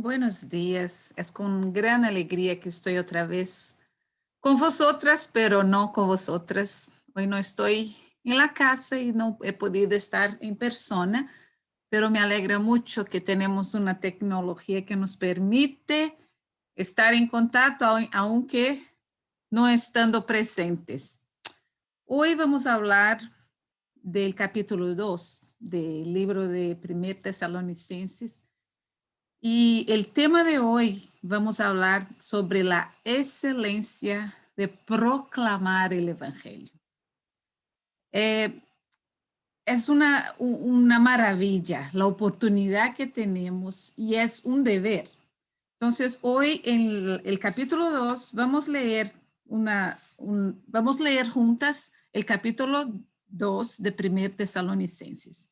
Buenos días. Es con gran alegría que estoy otra vez con vosotras, pero no con vosotras. Hoy no estoy en la casa y no he podido estar en persona, pero me alegra mucho que tenemos una tecnología que nos permite estar en contacto, aunque no estando presentes. Hoy vamos a hablar del capítulo 2 del libro de 1 Tesalonicenses. Y el tema de hoy vamos a hablar sobre la excelencia de proclamar el Evangelio. Es una maravilla la oportunidad que tenemos y es un deber. Entonces, hoy en el capítulo 2 vamos a leer vamos a leer juntas el capítulo 2 de 1 Tesalonicenses.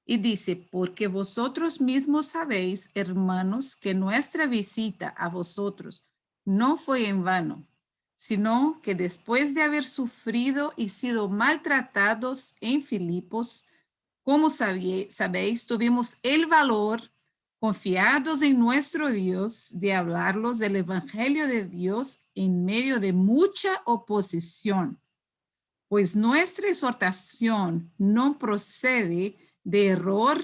Y dice, porque vosotros mismos sabéis, hermanos, que nuestra visita a vosotros no fue en vano, sino que después de haber sufrido y sido maltratados en Filipos, como sabéis, tuvimos el valor, confiados en nuestro Dios, de hablarlos del Evangelio de Dios en medio de mucha oposición. Pues nuestra exhortación no procede de error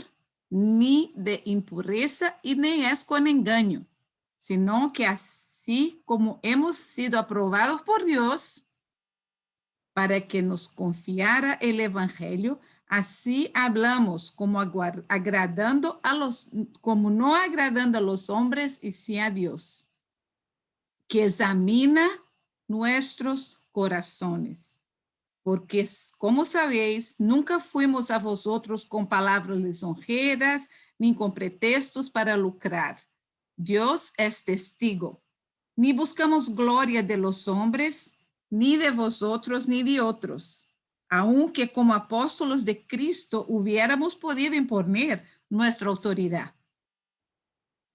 ni de impureza y ni es con engaño, sino que así como hemos sido aprobados por Dios para que nos confiara el Evangelio, así hablamos como agradando como no agradando a los hombres y sí a Dios, que examina nuestros corazones. Porque, como sabéis, nunca fuimos a vosotros con palabras lisonjeras, ni con pretextos para lucrar. Dios es testigo. Ni buscamos gloria de los hombres, ni de vosotros, ni de otros. Aunque como apóstolos de Cristo hubiéramos podido imponer nuestra autoridad.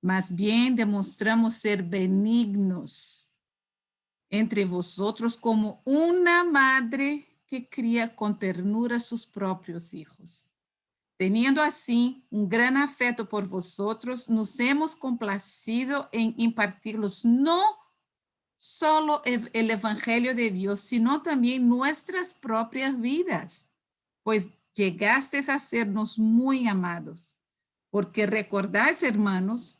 Más bien demostramos ser benignos entre vosotros como una madre que cría con ternura sus propios hijos. Teniendo así un gran afecto por vosotros, nos hemos complacido en impartirlos no solo el Evangelio de Dios, sino también nuestras propias vidas, pues llegasteis a sernos muy amados. Porque recordáis, hermanos,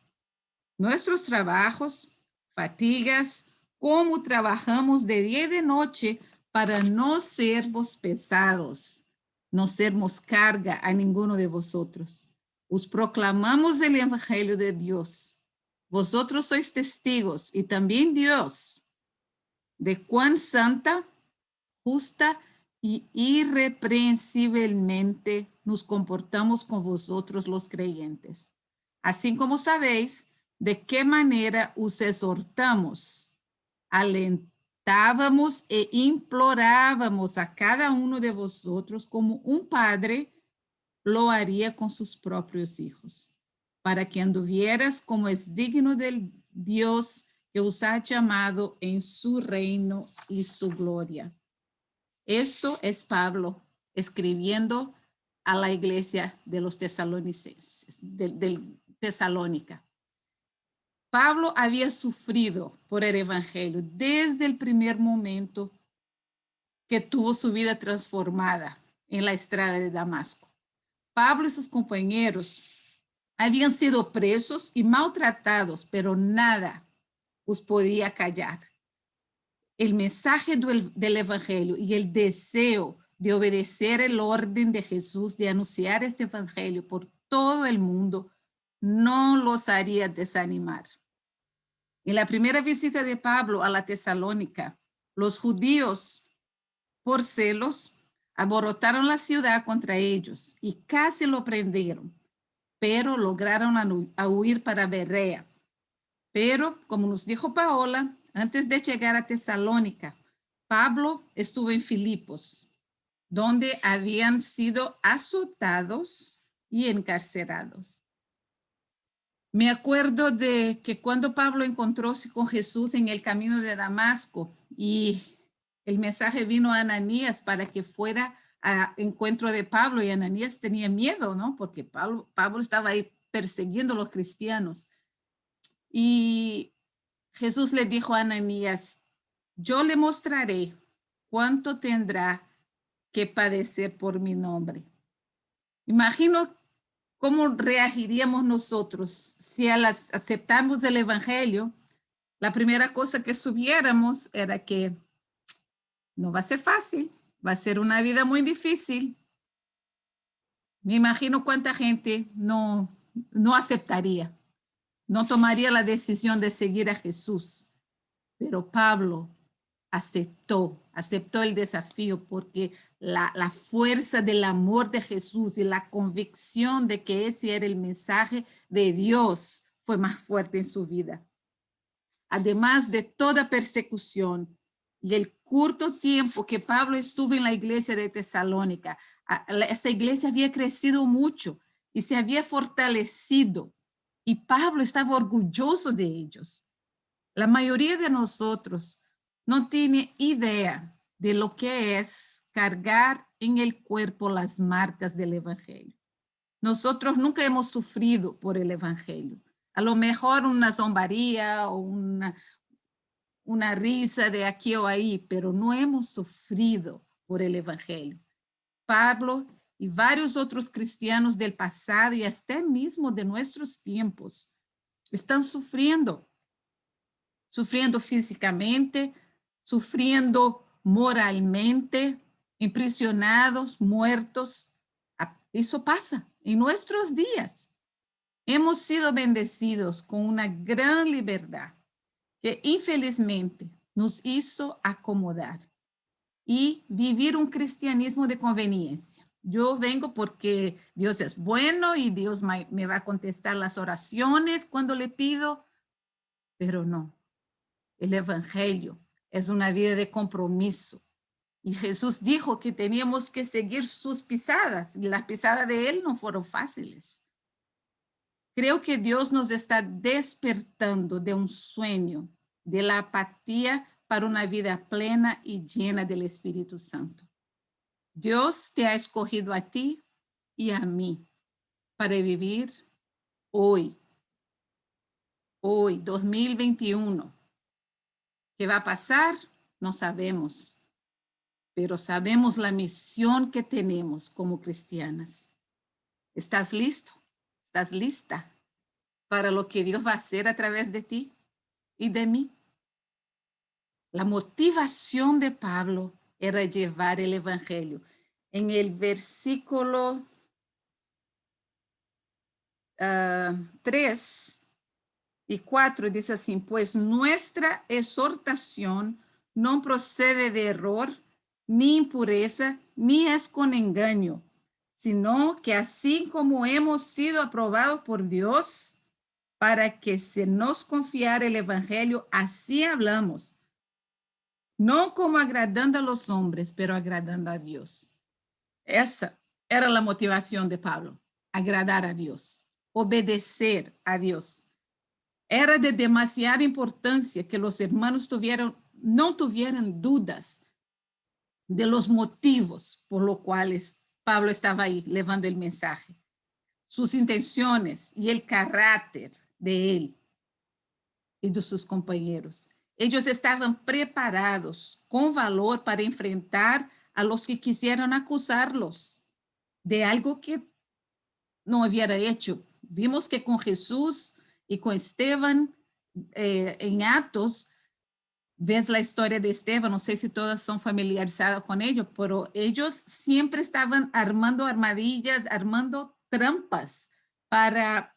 nuestros trabajos, fatigas, cómo trabajamos de día y de noche para no servos pesados, no sermos carga a ninguno de vosotros. Os proclamamos el Evangelio de Dios. Vosotros sois testigos y también Dios de cuán santa, justa y irreprensiblemente nos comportamos con vosotros los creyentes. Así como sabéis de qué manera os exhortamos, alentábamos e implorábamos a cada uno de vosotros como un padre lo haría con sus propios hijos, para que anduvieras como es digno del Dios que os ha llamado en su reino y su gloria. Eso es Pablo escribiendo a la iglesia de los tesalonicenses, del Tesalónica. Pablo había sufrido por el Evangelio desde el primer momento que tuvo su vida transformada en la estrada de Damasco. Pablo y sus compañeros habían sido presos y maltratados, pero nada os podía callar. El mensaje del Evangelio y el deseo de obedecer el orden de Jesús, de anunciar este Evangelio por todo el mundo, no los haría desanimar. En la primera visita de Pablo a la Tesalónica, los judíos, por celos, alborotaron la ciudad contra ellos y casi lo prendieron, pero lograron huir para Berea. Pero, como nos dijo Paola, antes de llegar a Tesalónica, Pablo estuvo en Filipos, donde habían sido azotados y encarcelados. Me acuerdo de que cuando Pablo encontróse con Jesús en el camino de Damasco y el mensaje vino a Ananías para que fuera a encuentro de Pablo, y Ananías tenía miedo, ¿no? Porque Pablo estaba ahí persiguiendo a los cristianos. Y Jesús le dijo a Ananías, yo le mostraré cuánto tendrá que padecer por mi nombre. Imagino cómo reagiríamos nosotros si aceptamos el evangelio. La primera cosa que supiéramos era que no va a ser fácil, va a ser una vida muy difícil. Me imagino cuánta gente no aceptaría, no tomaría la decisión de seguir a Jesús. Pero Pablo aceptó el desafío porque la fuerza del amor de Jesús y la convicción de que ese era el mensaje de Dios fue más fuerte en su vida. Además de toda persecución y el corto tiempo que Pablo estuvo en la iglesia de Tesalónica, esta iglesia había crecido mucho y se había fortalecido, y Pablo estaba orgulloso de ellos. La mayoría de nosotros no tiene idea de lo que es cargar en el cuerpo las marcas del evangelio. Nosotros nunca hemos sufrido por el evangelio. A lo mejor una zombaría o una risa de aquí o ahí, pero no hemos sufrido por el evangelio. Pablo y varios otros cristianos del pasado y hasta mismo de nuestros tiempos están sufriendo físicamente, sufriendo moralmente, impresionados, muertos. Eso pasa en nuestros días. Hemos sido bendecidos con una gran libertad que infelizmente nos hizo acomodar y vivir un cristianismo de conveniencia. Yo vengo porque Dios es bueno y Dios me va a contestar las oraciones cuando le pido, pero no. El evangelio es una vida de compromiso. Y Jesús dijo que teníamos que seguir sus pisadas, y las pisadas de él no fueron fáciles. Creo que Dios nos está despertando de un sueño, de la apatía para una vida plena y llena del Espíritu Santo. Dios te ha escogido a ti y a mí para vivir hoy, 2021. ¿Qué va a pasar? No sabemos, pero sabemos la misión que tenemos como cristianas. ¿Estás listo? ¿Estás lista para lo que Dios va a hacer a través de ti y de mí? La motivación de Pablo era llevar el evangelio. En el versículo 3 y 4 dice así, pues nuestra exhortación no procede de error, ni impureza, ni es con engaño, sino que así como hemos sido aprobados por Dios para que se nos confiara el evangelio, así hablamos, no como agradando a los hombres, pero agradando a Dios. Esa era la motivación de Pablo, agradar a Dios, obedecer a Dios. Era de demasiada importancia que los hermanos no tuvieran dudas de los motivos por los cuales Pablo estaba ahí llevando el mensaje, sus intenciones y el carácter de él y de sus compañeros. Ellos estaban preparados con valor para enfrentar a los que quisieran acusarlos de algo que no hubiera hecho. Vimos que con Jesús y con Esteban en Atos, ves la historia de Esteban, no sé si todas son familiarizadas con ello, pero ellos siempre estaban armando armadillas, armando trampas para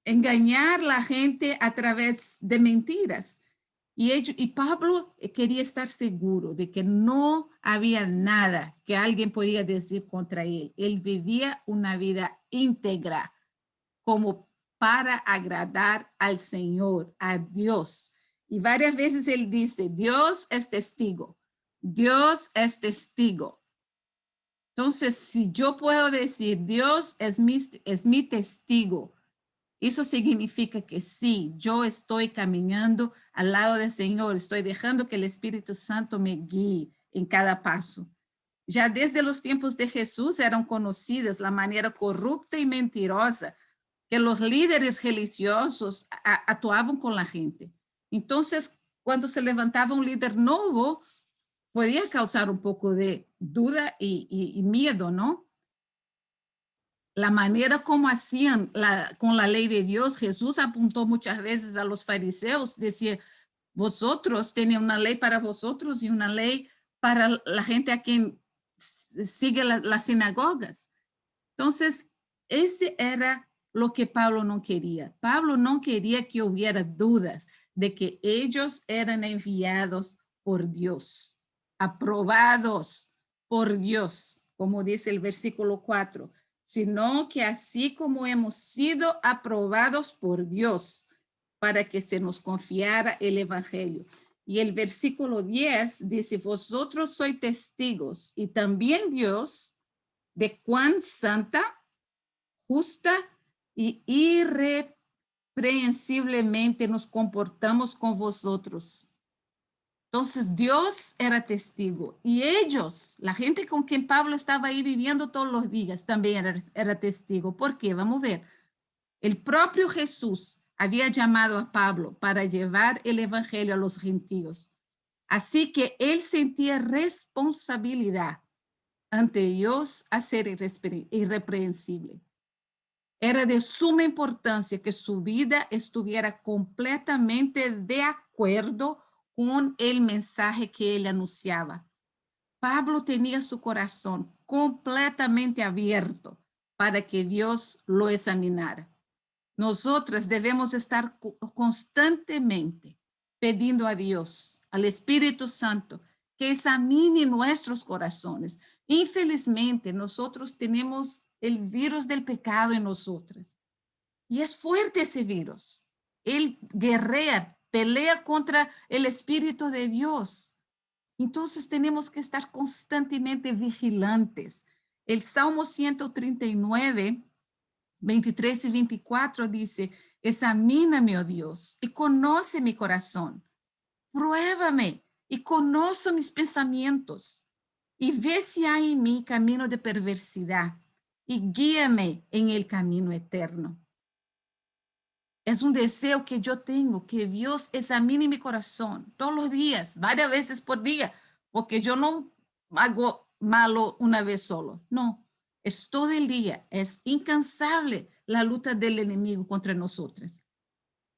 engañar a la gente a través de mentiras. Y Pablo quería estar seguro de que no había nada que alguien podía decir contra él. Él vivía una vida íntegra como para agradar al Señor, a Dios. Y varias veces él dice, Dios es testigo, Dios es testigo. Entonces, si yo puedo decir, Dios es mi testigo, eso significa que sí, yo estoy caminando al lado del Señor, estoy dejando que el Espíritu Santo me guíe en cada paso. Ya desde los tiempos de Jesús eran conocidas la manera corrupta y mentirosa que los líderes religiosos actuaban con la gente. Entonces, cuando se levantaba un líder nuevo, podía causar un poco de duda y miedo, ¿no? La manera como hacían con la ley de Dios, Jesús apuntó muchas veces a los fariseos, decía, vosotros tenéis una ley para vosotros y una ley para la gente a quien sigue las sinagogas. Entonces, ese era lo que Pablo no quería. Pablo no quería que hubiera dudas de que ellos eran enviados por Dios, aprobados por Dios, como dice el versículo 4, sino que así como hemos sido aprobados por Dios para que se nos confiara el evangelio. Y el versículo 10 dice, vosotros sois testigos y también Dios de cuán santa, justa y irreprensiblemente nos comportamos con vosotros. Entonces Dios era testigo y ellos, la gente con quien Pablo estaba ahí viviendo todos los días, también era testigo. ¿Por qué? Vamos a ver. El propio Jesús había llamado a Pablo para llevar el evangelio a los gentiles. Así que él sentía responsabilidad ante Dios a ser irreprensible. Era de suma importancia que su vida estuviera completamente de acuerdo con el mensaje que él anunciaba. Pablo tenía su corazón completamente abierto para que Dios lo examinara. Nosotras debemos estar constantemente pidiendo a Dios, al Espíritu Santo, que examine nuestros corazones. Infelizmente, nosotros tenemos el virus del pecado en nosotras. Y es fuerte ese virus. Él guerrea, pelea contra el Espíritu de Dios. Entonces tenemos que estar constantemente vigilantes. El Salmo 139, 23 y 24 dice, examíname, oh Dios, y conoce mi corazón. Pruébame y conoce mis pensamientos. Y ve si hay en mí camino de perversidad y guíame en el camino eterno. Es un deseo que yo tengo, que Dios examine mi corazón todos los días, varias veces por día, porque yo no hago malo una vez solo. No, es todo el día, es incansable la lucha del enemigo contra nosotros.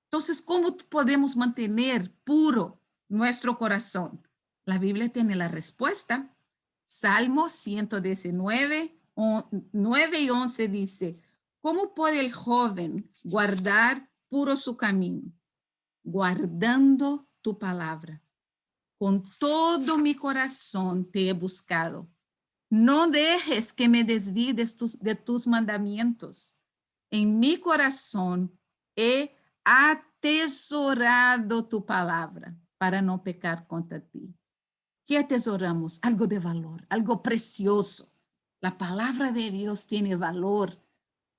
Entonces, ¿cómo podemos mantener puro nuestro corazón? La Biblia tiene la respuesta. Salmo 119, 9 y 11 dice, ¿cómo puede el joven guardar puro su camino? Guardando tu palabra. Con todo mi corazón te he buscado. No dejes que me desvíe de tus mandamientos. En mi corazón he atesorado tu palabra para no pecar contra ti. ¿Qué atesoramos? Algo de valor, algo precioso. La palabra de Dios tiene valor,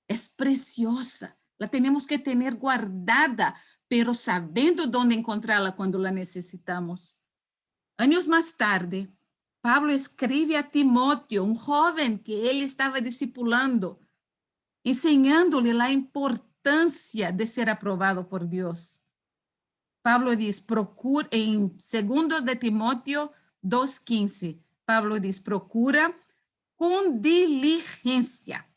es preciosa. La tenemos que tener guardada, pero sabiendo dónde encontrarla cuando la necesitamos. Años más tarde, Pablo escribe a Timoteo, un joven que él estaba discipulando, enseñándole la importancia de ser aprobado por Dios. Pablo dice, procura, en 2 de Timoteo 2:15, Pablo dice, procura con diligencia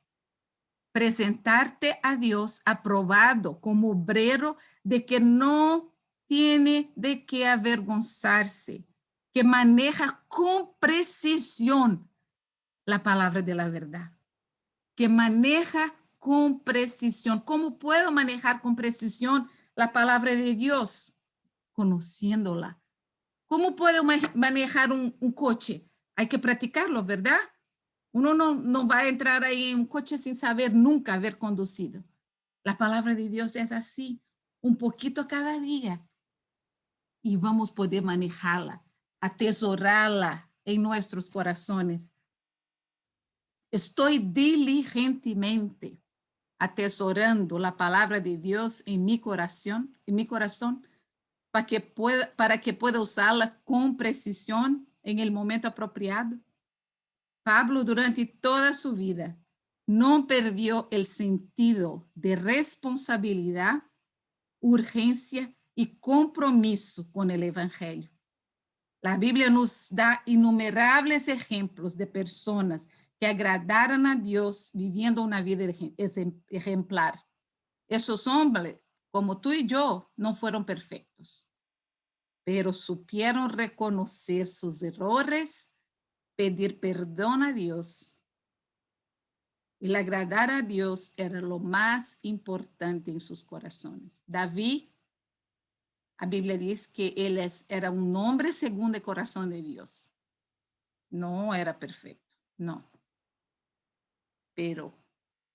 presentarte a Dios aprobado como obrero de que no tiene de qué avergonzarse, que maneja con precisión la palabra de la verdad, que maneja con precisión. ¿Cómo puedo manejar con precisión la palabra de Dios? Conociéndola. ¿Cómo puedo manejar un coche? Hay que practicarlo, ¿verdad? Uno no va a entrar ahí en un coche sin saber nunca haber conducido. La palabra de Dios es así, un poquito cada día. Y vamos a poder manejarla, atesorarla en nuestros corazones. Estoy diligentemente atesorando la palabra de Dios en mi corazón, para que pueda usarla con precisión en el momento apropiado. Pablo, durante toda su vida, no perdió el sentido de responsabilidad, urgencia y compromiso con el Evangelio. La Biblia nos da innumerables ejemplos de personas que agradaron a Dios viviendo una vida ejemplar. Esos hombres, como tú y yo, no fueron perfectos, pero supieron reconocer sus errores, pedir perdón a Dios. El agradar a Dios era lo más importante en sus corazones. David, la Biblia dice que él era un hombre según el corazón de Dios. No era perfecto, no. Pero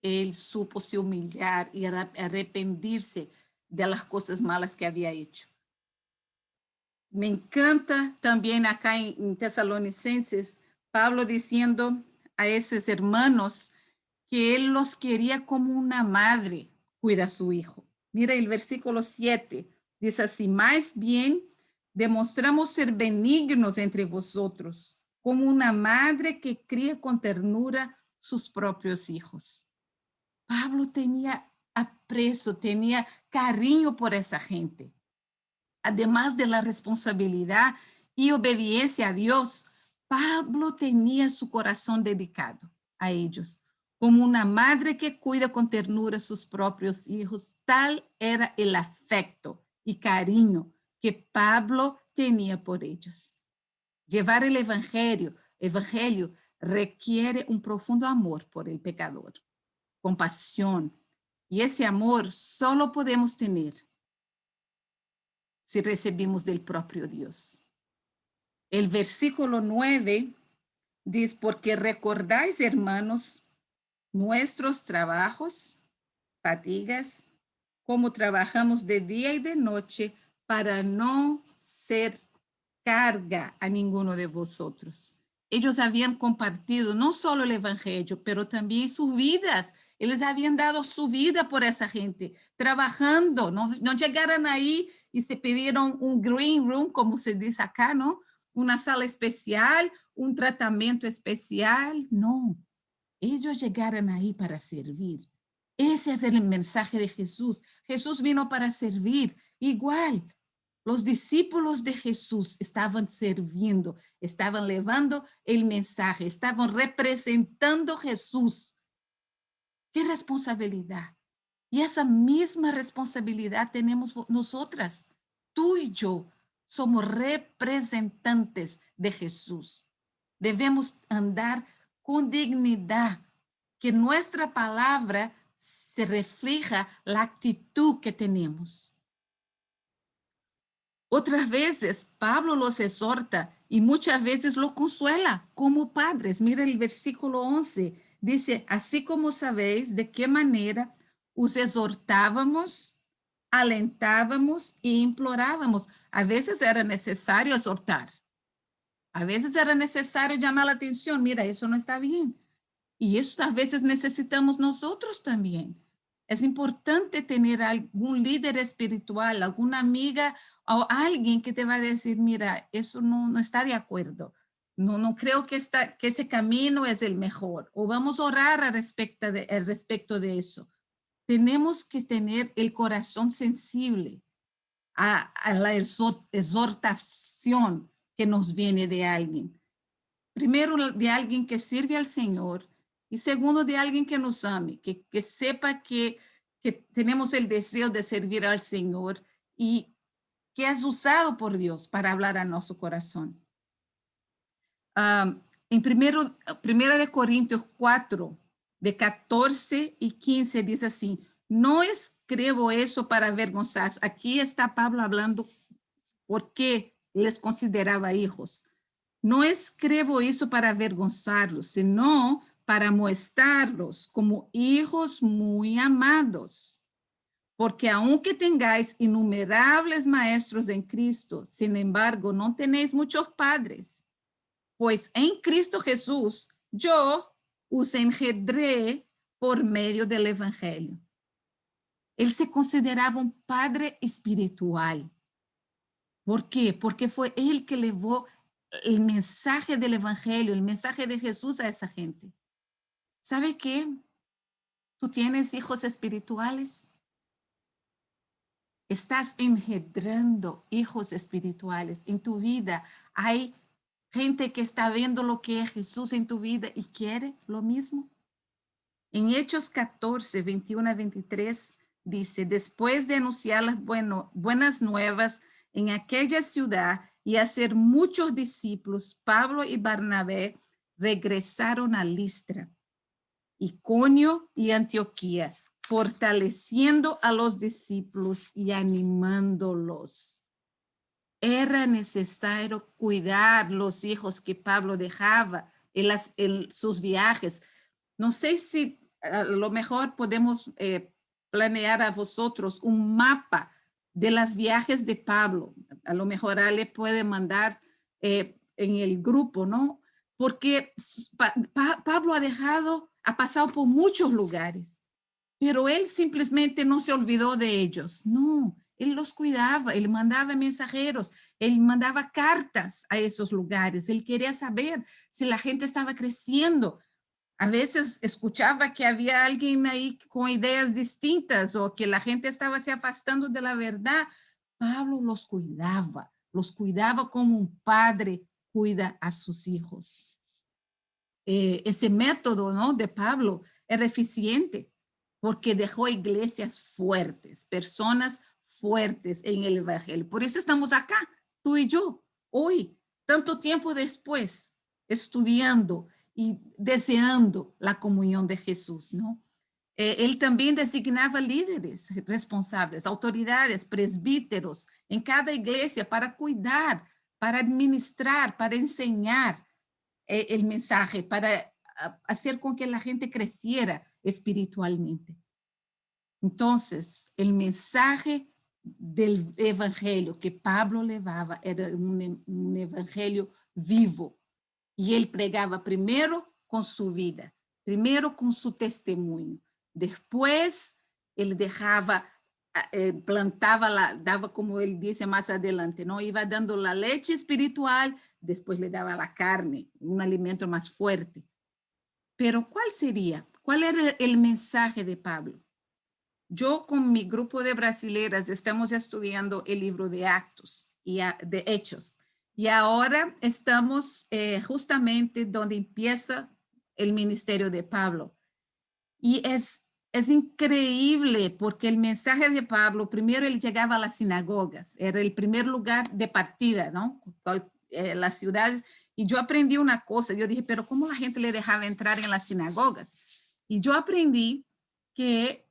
él supo se humillar y arrepentirse de las cosas malas que había hecho. Me encanta también acá en Tesalonicenses, Pablo diciendo a esos hermanos que él los quería como una madre cuida a su hijo. Mira el versículo 7, dice así, más bien demostramos ser benignos entre vosotros, como una madre que cría con ternura sus propios hijos. Pablo tenía aprecio, tenía cariño por esa gente. Además de la responsabilidad y obediencia a Dios, Pablo tenía su corazón dedicado a ellos. Como una madre que cuida con ternura a sus propios hijos, tal era el afecto y cariño que Pablo tenía por ellos. Llevar el evangelio requiere un profundo amor por el pecador, compasión, y ese amor solo podemos tener si recibimos del propio Dios. El versículo 9 dice, porque recordáis, hermanos, nuestros trabajos, fatigas, como trabajamos de día y de noche para no ser carga a ninguno de vosotros. Ellos habían compartido no solo el evangelio, pero también sus vidas. Ellos habían dado su vida por esa gente, trabajando. No llegaron ahí y se pidieron un green room, como se dice acá, ¿no? Una sala especial, un tratamiento especial. No, ellos llegaron ahí para servir. Ese es el mensaje de Jesús. Jesús vino para servir. Igual, los discípulos de Jesús estaban sirviendo, estaban llevando el mensaje, estaban representando a Jesús. ¡Qué responsabilidad! Y esa misma responsabilidad tenemos nosotras. Tú y yo somos representantes de Jesús. Debemos andar con dignidad, que nuestra palabra se refleja la actitud que tenemos. Otras veces Pablo los exhorta y muchas veces los consuela como padres. Mira el versículo 11. Dice, así como sabéis de qué manera os exhortábamos, alentábamos e implorábamos. A veces era necesario exhortar. A veces era necesario llamar la atención. Mira, eso no está bien. Y eso a veces necesitamos nosotros también. Es importante tener algún líder espiritual, alguna amiga o alguien que te va a decir, mira, eso no está de acuerdo. No creo que ese camino es el mejor. O vamos a orar al respecto de eso. Tenemos que tener el corazón sensible a la exhortación que nos viene de alguien. Primero, de alguien que sirve al Señor. Y segundo, de alguien que nos ame, que sepa que tenemos el deseo de servir al Señor y que es usado por Dios para hablar a nuestro corazón. En primera de Corintios 4, de 14 y 15, dice así, no escribo eso para avergonzar. Aquí está Pablo hablando porque les consideraba hijos. No escribo eso para avergonzarlos, sino para mostrarlos como hijos muy amados. Porque aunque tengáis innumerables maestros en Cristo, sin embargo, no tenéis muchos padres. Pues en Cristo Jesús, yo os engendré por medio del Evangelio. Él se consideraba un padre espiritual. ¿Por qué? Porque fue él que llevó el mensaje del Evangelio, el mensaje de Jesús a esa gente. ¿Sabe qué? ¿Tú tienes hijos espirituales? Estás engendrando hijos espirituales en tu vida. Hay gente que está viendo lo que es Jesús en tu vida y quiere lo mismo. En Hechos 14, 21 a 23 dice, después de anunciar las buenas nuevas en aquella ciudad y hacer muchos discípulos, Pablo y Bernabé regresaron a Listra, Iconio y Antioquía, fortaleciendo a los discípulos y animándolos. Era necesario cuidar los hijos que Pablo dejaba en sus viajes. No sé si a lo mejor podemos planear a vosotros un mapa de los viajes de Pablo. A lo mejor Ale puede mandar en el grupo, ¿no? Porque Pablo ha pasado por muchos lugares, pero él simplemente no se olvidó de ellos. No, él los cuidaba, él mandaba mensajeros, él mandaba cartas a esos lugares, él quería saber si la gente estaba creciendo. A veces escuchaba que había alguien ahí con ideas distintas o que la gente estaba se afastando de la verdad. Pablo los cuidaba como un padre cuida a sus hijos. Ese método, ¿no?, de Pablo era eficiente porque dejó iglesias fuertes, personas fuertes en el evangelio. Por eso estamos acá, tú y yo, hoy, tanto tiempo después, estudiando y deseando la comunión de Jesús, ¿no? Él también designaba líderes responsables, autoridades, presbíteros en cada iglesia para cuidar, para administrar, para enseñar el mensaje, para hacer con que la gente creciera espiritualmente. Entonces, el mensaje del evangelio que Pablo llevaba era un evangelio vivo. Y él pregaba primero con su vida, primero con su testimonio. Después, él dejaba, plantaba, daba como él dice más adelante, ¿no? Iba dando la leche espiritual, después le daba la carne, un alimento más fuerte. Pero ¿cuál sería? ¿Cuál era el mensaje de Pablo? Yo con mi grupo de brasileras estamos estudiando el libro de Actos y de Hechos. Y ahora estamos justamente donde empieza el ministerio de Pablo. Y es increíble porque el mensaje de Pablo, primero él llegaba a las sinagogas, era el primer lugar de partida, ¿no? Las ciudades. Y yo aprendí una cosa, yo dije, pero ¿cómo la gente le dejaba entrar en las sinagogas? Y yo aprendí que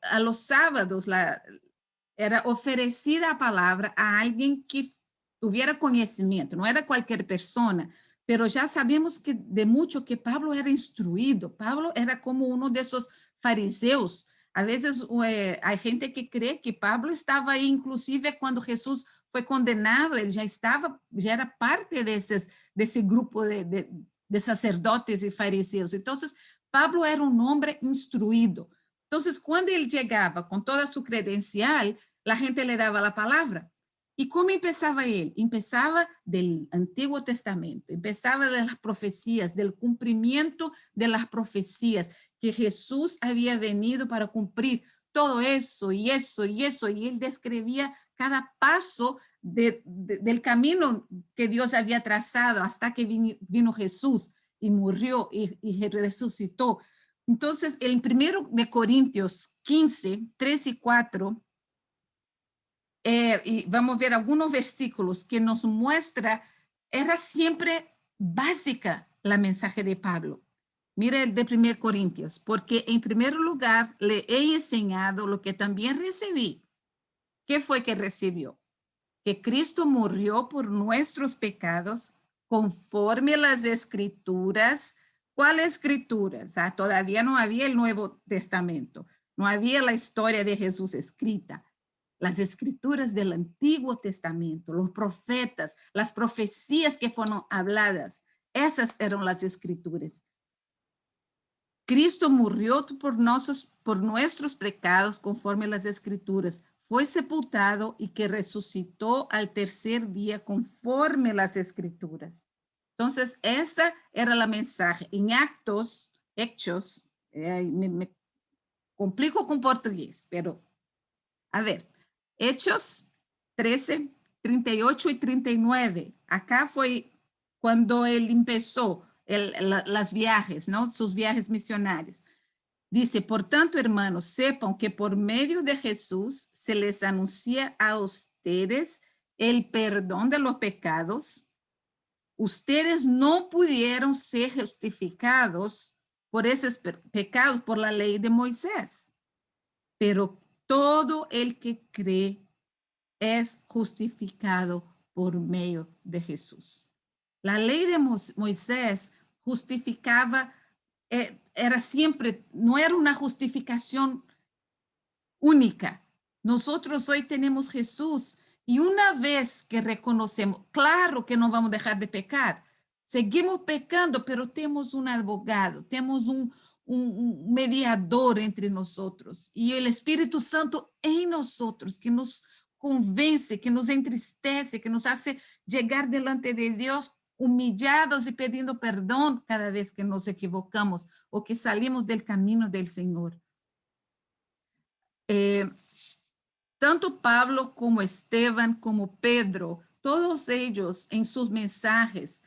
a los sábados era ofrecida la palabra a alguien que tuviera conocimiento, no era cualquier persona, pero ya sabemos que de mucho que Pablo era instruido. Pablo era como uno de esos fariseos. A veces hay gente que cree que Pablo estaba ahí inclusive cuando Jesús fue condenado, él ya era parte de ese grupo de sacerdotes y fariseos. Entonces, Pablo era un hombre instruido. Entonces, cuando él llegaba con toda su credencial, la gente le daba la palabra. ¿Y cómo empezaba él? Empezaba del Antiguo Testamento, empezaba de las profecías, del cumplimiento de las profecías, que Jesús había venido para cumplir todo eso y eso y eso, y él describía cada paso del camino que Dios había trazado hasta que vino Jesús y murió y resucitó. Entonces, el primero de Corintios 15, 3 y 4, y vamos a ver algunos versículos que nos muestra, era siempre básica la mensaje de Pablo. Mire el de 1 Corintios, porque en primer lugar le he enseñado lo que también recibí. ¿Qué fue que recibió? Que Cristo murió por nuestros pecados conforme a las escrituras. ¿Cuáles escrituras? Todavía no había el Nuevo Testamento, no había la historia de Jesús escrita. Las escrituras del Antiguo Testamento, los profetas, las profecías que fueron habladas, esas eran las escrituras. Cristo murió por nuestros pecados conforme a las escrituras, fue sepultado y que resucitó al tercer día conforme a las escrituras. Entonces, esa era la mensaje. En Hechos, complico con portugués, pero a ver, Hechos 13, 38 y 39. Acá fue cuando él empezó las viajes, ¿no? Sus viajes misionarios. Dice, por tanto, hermanos, sepan que por medio de Jesús se les anuncia a ustedes el perdón de los pecados. Ustedes no pudieron ser justificados por esos pecados por la ley de Moisés, pero todo el que cree es justificado por medio de Jesús. La ley de Moisés justificaba, era siempre, no era una justificación única. Nosotros hoy tenemos Jesús y una vez que reconocemos, claro que no vamos a dejar de pecar, seguimos pecando, pero tenemos un abogado, tenemos un mediador entre nosotros y el Espíritu Santo en nosotros que nos convence, que nos entristece, que nos hace llegar delante de Dios humillados y pidiendo perdón cada vez que nos equivocamos o que salimos del camino del Señor. Tanto Pablo como Esteban, como Pedro, todos ellos en sus mensajes,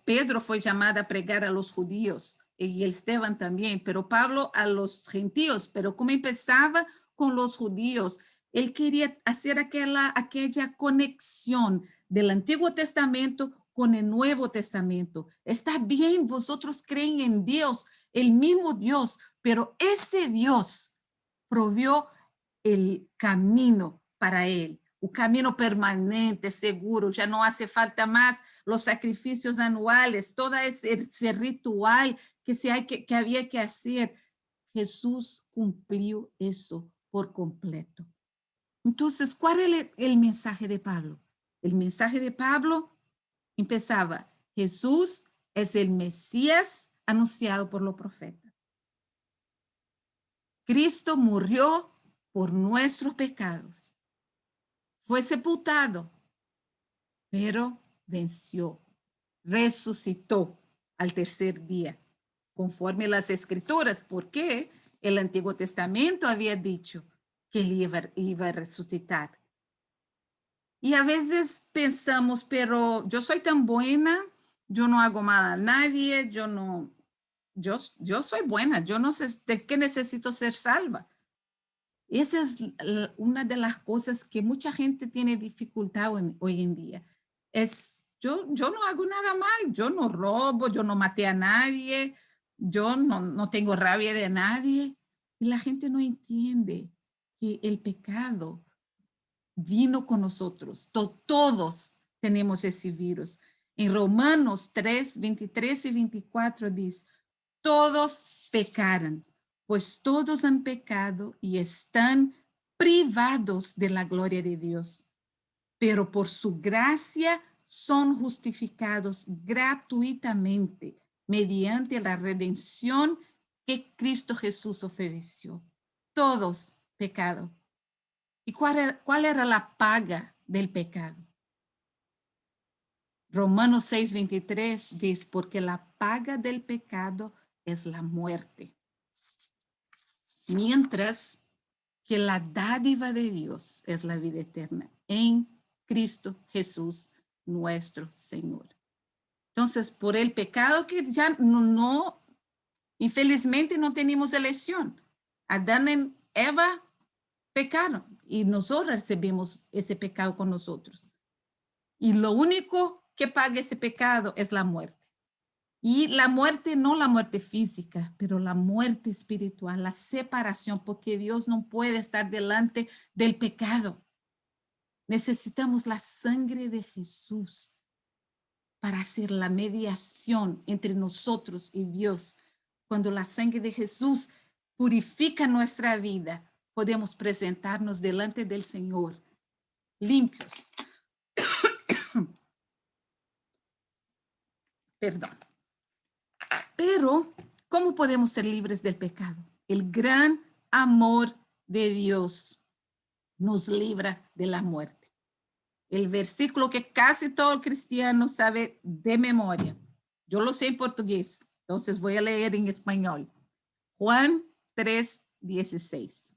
Pedro fue llamado a pregar a los judíos y Esteban también, pero Pablo a los gentios, pero como empezaba con los judíos, él quería hacer aquella conexión del Antiguo Testamento con el Nuevo Testamento. Está bien, vosotros creen en Dios, el mismo Dios, pero ese Dios provió el camino para él, un camino permanente, seguro. Ya no hace falta más los sacrificios anuales, todo ese ritual que había que hacer. Jesús cumplió eso por completo. Entonces, ¿cuál es el mensaje de Pablo? El mensaje de Pablo empezaba, Jesús es el Mesías anunciado por los profetas. Cristo murió por nuestros pecados. Fue sepultado, pero venció, resucitó al tercer día, conforme las Escrituras, porque el Antiguo Testamento había dicho que él iba a resucitar. Y a veces pensamos, pero yo soy tan buena, yo no hago mal a nadie, yo soy buena, yo no sé de qué necesito ser salva. Esa es una de las cosas que mucha gente tiene dificultad hoy en día. Yo no hago nada mal, yo no robo, yo no maté a nadie, yo no tengo rabia de nadie. Y la gente no entiende que el pecado vino con nosotros. Todos tenemos ese virus. En Romanos 3, 23 y 24 dice, todos pecaron, pues todos han pecado y están privados de la gloria de Dios. Pero por su gracia son justificados gratuitamente mediante la redención que Cristo Jesús ofreció. Todos pecado. ¿Y cuál era la paga del pecado? Romanos 6, 23 dice, porque la paga del pecado es la muerte. Mientras que la dádiva de Dios es la vida eterna en Cristo Jesús, nuestro Señor. Entonces, por el pecado que ya infelizmente no tenemos elección. Adán y Eva pecaron y nosotros recibimos ese pecado con nosotros. Y lo único que paga ese pecado es la muerte. Y la muerte, no la muerte física, pero la muerte espiritual, la separación, porque Dios no puede estar delante del pecado. Necesitamos la sangre de Jesús para hacer la mediación entre nosotros y Dios. Cuando la sangre de Jesús purifica nuestra vida, podemos presentarnos delante del Señor limpios. Perdón. Pero, ¿cómo podemos ser libres del pecado? El gran amor de Dios nos libra de la muerte. El versículo que casi todo cristiano sabe de memoria. Yo lo sé en portugués, entonces voy a leer en español. Juan 3, 16.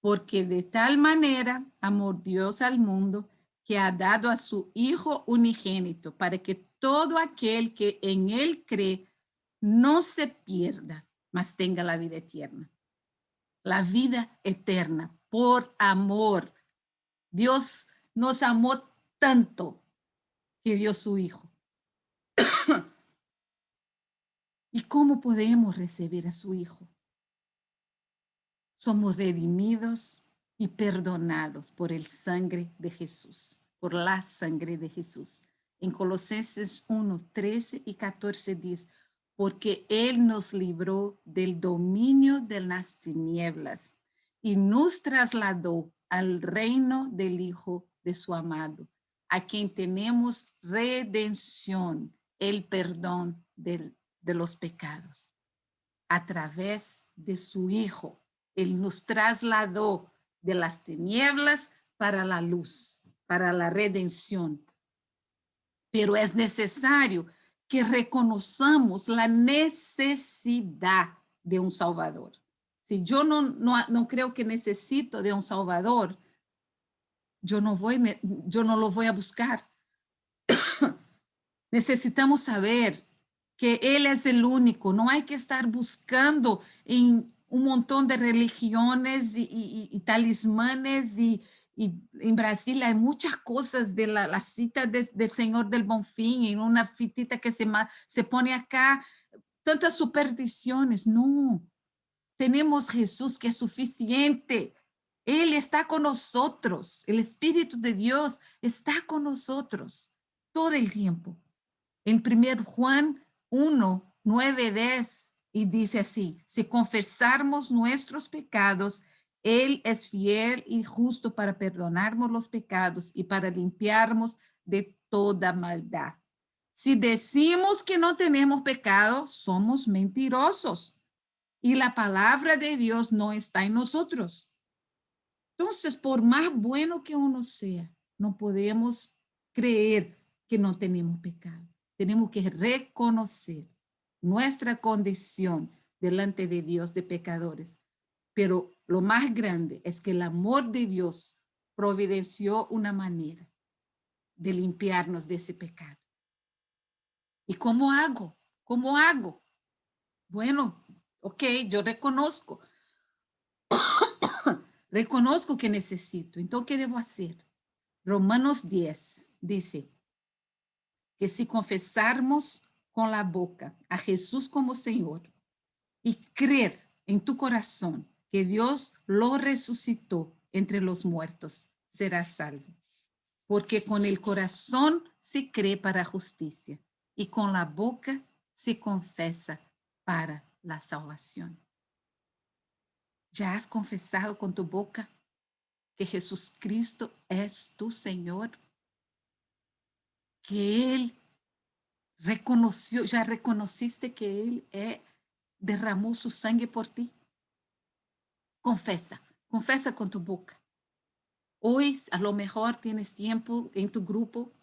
Porque de tal manera amó Dios al mundo que ha dado a su Hijo unigénito para que todo aquel que en él cree no se pierda, mas tenga la vida eterna. La vida eterna por amor. Dios nos amó tanto que dio su Hijo. ¿Y cómo podemos recibir a su Hijo? Somos redimidos y perdonados por el sangre de Jesús, por la sangre de Jesús. En Colosenses 1, 13 y 14 dice, porque Él nos libró del dominio de las tinieblas y nos trasladó al reino del Hijo de su amado, a quien tenemos redención, el perdón de los pecados, a través de su Hijo. Él nos trasladó de las tinieblas para la luz, para la redención. Pero es necesario que reconozcamos la necesidad de un Salvador. Si yo no creo que necesito de un Salvador, yo no lo voy a buscar. Necesitamos saber que Él es el único. No hay que estar buscando en un montón de religiones y talismanes y en Brasil hay muchas cosas de la cita del Señor del Bonfim, en una fitita que se pone acá, tantas supersticiones. No, tenemos Jesús que es suficiente. Él está con nosotros. El Espíritu de Dios está con nosotros todo el tiempo. En 1 Juan 1, 9, 10, y dice así, si confesarmos nuestros pecados, Él es fiel y justo para perdonarnos los pecados y para limpiarnos de toda maldad. Si decimos que no tenemos pecado, somos mentirosos y la palabra de Dios no está en nosotros. Entonces, por más bueno que uno sea, no podemos creer que no tenemos pecado. Tenemos que reconocer nuestra condición delante de Dios de pecadores. Pero lo más grande es que el amor de Dios providenció una manera de limpiarnos de ese pecado. ¿Y cómo hago? ¿Cómo hago? Bueno, ok, yo reconozco. Reconozco que necesito. Entonces, ¿qué debo hacer? Romanos 10 dice que si confesarmos con la boca a Jesús como Señor y creer en tu corazón que Dios lo resucitó entre los muertos, serás salvo. Porque con el corazón se cree para justicia y con la boca se confesa para la salvación. ¿Ya has confesado con tu boca que Jesús Cristo es tu Señor? Que Él reconoció, ya reconociste que Él derramó su sangre por ti. Confesa con tu boca. Hoy a lo mejor tienes tiempo en tu grupo,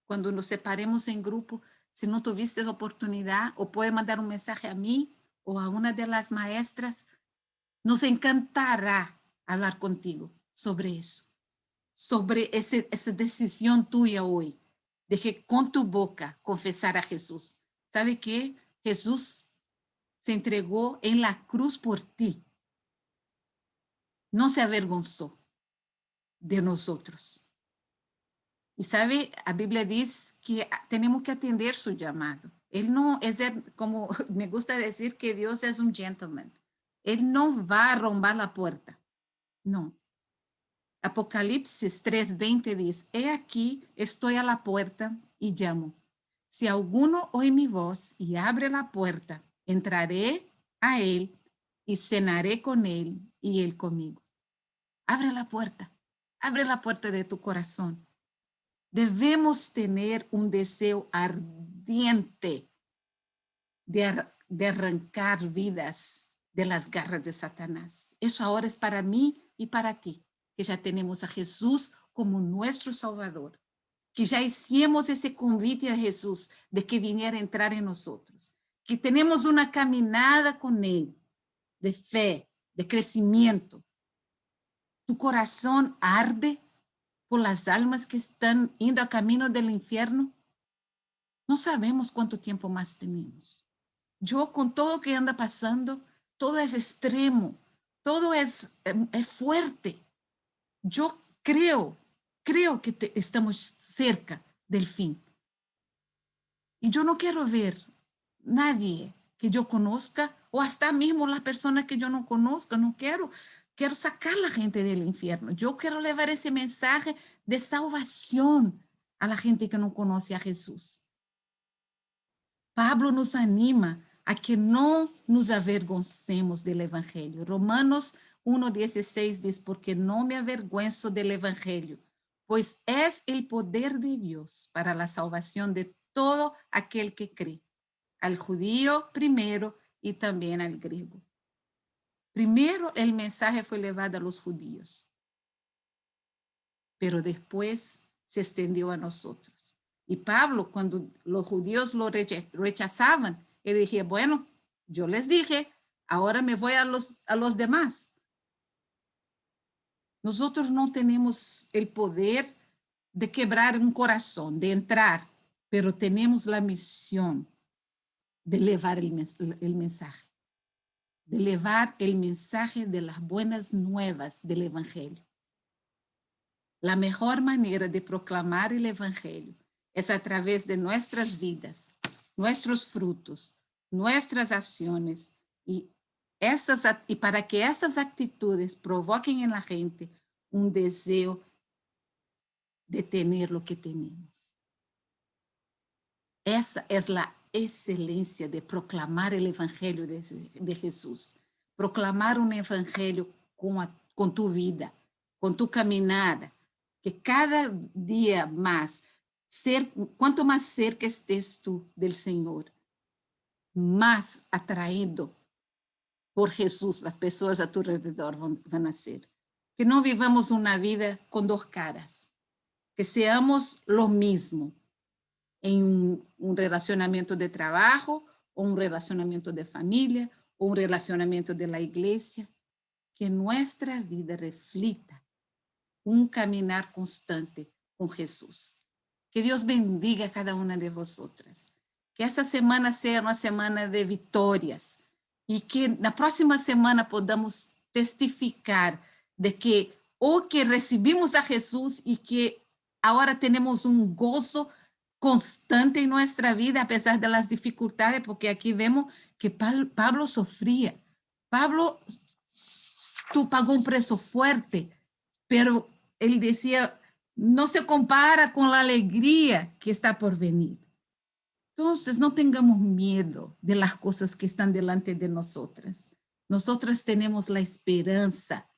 cuando nos separemos en grupo, si no tuviste oportunidad, o puedes mandar un mensaje a mí o a una de las maestras. Nos encantará hablar contigo sobre eso, sobre esa decisión tuya hoy, de que con tu boca confesar a Jesús. ¿Sabe qué? Jesús se entregó en la cruz por ti. No se avergonzó de nosotros. Y sabe, la Biblia dice que tenemos que atender su llamado. Él no es, como me gusta decir, que Dios es un gentleman. Él no va a romper la puerta. No. Apocalipsis 3:20 dice, he aquí, estoy a la puerta y llamo. Si alguno oye mi voz y abre la puerta, entraré a él y cenaré con él y él conmigo. Abre la puerta de tu corazón. Debemos tener un deseo ardiente de arrancar vidas de las garras de Satanás. Eso ahora es para mí y para ti, que ya tenemos a Jesús como nuestro Salvador, que ya hicimos ese convite a Jesús de que viniera a entrar en nosotros, que tenemos una caminada con Él de fe, de crecimiento. Tu corazón arde por las almas que están indo a camino del infierno. No sabemos cuánto tiempo más tenemos. Yo, con todo que anda pasando, todo es extremo, todo es fuerte. Yo creo que estamos cerca del fin. Y yo no quiero ver nadie que yo conozca, o hasta mismo las personas que yo no conozca, no quiero. Quiero sacar a la gente del infierno. Yo quiero llevar ese mensaje de salvación a la gente que no conoce a Jesús. Pablo nos anima a que no nos avergoncemos del evangelio. Romanos 1:16 dice, porque no me avergüenzo del evangelio, pues es el poder de Dios para la salvación de todo aquel que cree, al judío primero y también al griego. Primero el mensaje fue llevado a los judíos, pero después se extendió a nosotros. Y Pablo, cuando los judíos lo rechazaban, él decía, bueno, yo les dije, ahora me voy a los demás. Nosotros no tenemos el poder de quebrar un corazón, de entrar, pero tenemos la misión de llevar el mensaje, de llevar el mensaje de las buenas nuevas del evangelio. La mejor manera de proclamar el evangelio es a través de nuestras vidas, nuestros frutos, nuestras acciones y para que estas actitudes provoquen en la gente un deseo de tener lo que tenemos. Esa es la excelencia de proclamar el evangelio de Jesús. Proclamar un evangelio con tu vida, con tu caminada, que cada día más, cuanto más cerca estés tú del Señor, más atraído por Jesús las personas a tu alrededor van a ser. Que no vivamos una vida con dos caras, que seamos lo mismo en un relacionamiento de trabajo, o un relacionamiento de familia, o un relacionamiento de la iglesia, que nuestra vida reflita un caminar constante con Jesús. Que Dios bendiga a cada una de vosotras. Que essa semana sea uma semana de vitórias e que na próxima semana podamos testificar de que recibimos a Jesús e que agora temos gozo constante em nossa vida, apesar das dificuldades, porque aqui vemos que Pablo sofria. Pablo, tu pagou um preço forte, pero ele dizia, não se compara com a alegria que está por venir. Entonces, no tengamos miedo de las cosas que están delante de nosotras. Nosotras tenemos la esperanza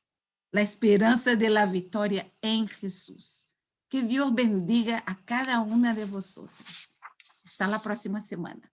de la victoria en Jesús. Que Dios bendiga a cada una de vosotras. Hasta la próxima semana.